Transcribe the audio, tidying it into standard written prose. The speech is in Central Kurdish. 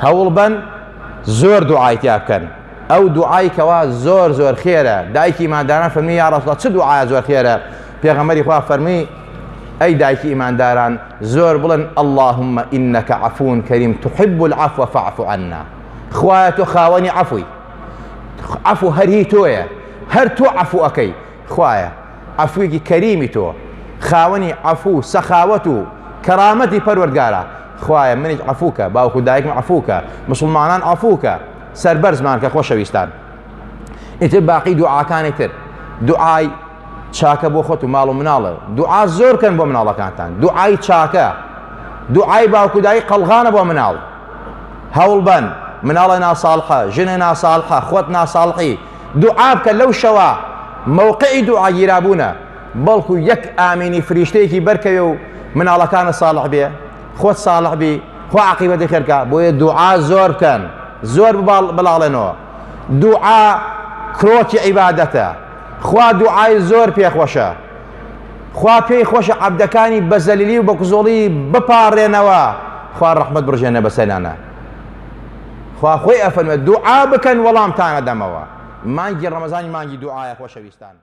هەوڵ بن زۆر دوعای تیا بکەن. ئەو دوعای کەوا زۆر زۆر خێرە. دایکی ئیمانداران فەرمی یا ڕەسوڵڵاه چ دوعایە زۆر خێرە؟ پێغەمبەری خوا فەرمی ئەی دایکی ئیمانداران زۆر بڵێن اللهم ئینەکە عەفوون کەریم تحب العەفوە فەعفو عەننا. خوایە تۆ خاوەنی عەفوی، عەفو هەر هی تۆیە، هەر تۆ عەفو ئەکەی. خوایە عەفویەکی کەریمی تۆ، خاوەنی عەفو سەخاوەت و کەرامەتی پەروەردگارە. خوایە منیش عەفووکە، باوکو دایکم عەفووکە، مسلمانان عەفووکە، سەربەرزمان کە خۆشەویستان. ئیتر باقی دوعاکانی تر، دوعای چاکە بۆ خۆت و ماڵ و مناڵە. دوعا زۆر کەن بۆ مناڵەکانتان. دوعای چاکە، دوعای باوکو دایک قەڵغانە بۆ مناڵ. هەوڵ بن مناڵە ناساڵحە، ژنە ناساڵحە، خۆت ناساڵحی، دوعا بکە لەو شەوە موقعی دوعا گیرابوونە، بەڵکو یەک ئامینی فریشتەیەکی بەرکەوێ و مناڵەکانە ساڵح بێ، خۆت ساڵح بی، خوا عەقیبەتی خێرکە. بۆیە دوعا زۆر بکەن، زۆر بڵاڵێنەوە. دوعا کرۆکی عیبادەتە. خوا دوعای زۆر پێخۆشە. خوا پێی خۆشە عەبدەکانی بە زەلیلی و بە کوزۆڵی بپاڕێنەوە، خوا ڕەحمەت بڕژێنە بەسەرانە. خوا خۆی ئەفەرمێت دوعا بکەن وەڵامتانە دەمەوە. مانگی ڕەمەزانی مانگی دوعایە خۆشەویستان.